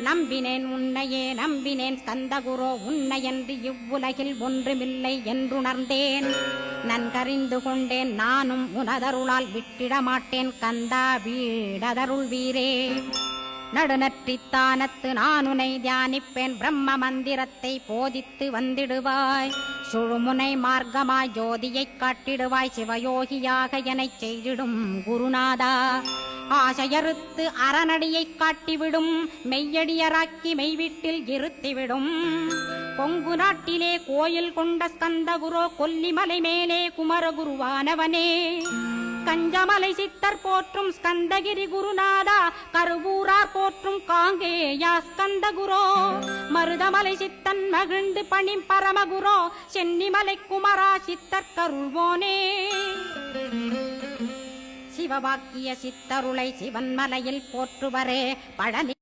நம்பினேன் உன்னையே நம்பினேன் ஸ்கந்தகுரோ உன்னையன்று இவ்வுலகில் ஒன்றுமில்லை என்றுணர்ந்தேன். நன்கறிந்து கொண்டேன் நானும் உனதருளால் விட்டிட மாட்டேன் கந்தா வீடதருள் வீரே. நடுநற்றித்தானத்து நான் உனை தியானிப்பேன் பிரம்ம மந்திரத்தை போதித்து வந்திடுவாய். சுழுமுனை மார்க்கமாய் ஜோதியைக் காட்டிடுவாய் சிவயோகியாக எனச் செய்திடும் குருநாதா. ஆசையறுத்து அறநடியைக் காட்டிவிடும் மெய்யடியராக்கி மெய்வீட்டில் இருத்திவிடும். கொங்கு நாட்டிலே கோயில் கொண்ட ஸ்கந்தகுரோ கொல்லிமலை மேலே குமரகுருவானவனே. கஞ்சமலை சித்தர் போற்றும் ஸ்கந்தகிரி குருநாதா கருவூரார் போற்றும் காங்கேயா ஸ்கந்தகுரோ. மருதமலை சித்தன் மகிழ்ந்து பணிம் பரமகுரோ சென்னிமலை குமரா சித்தர் கருள்வோனே. சிவவாக்கிய சித்தருளை சிவன்மலையில் போற்றுவரே பழனி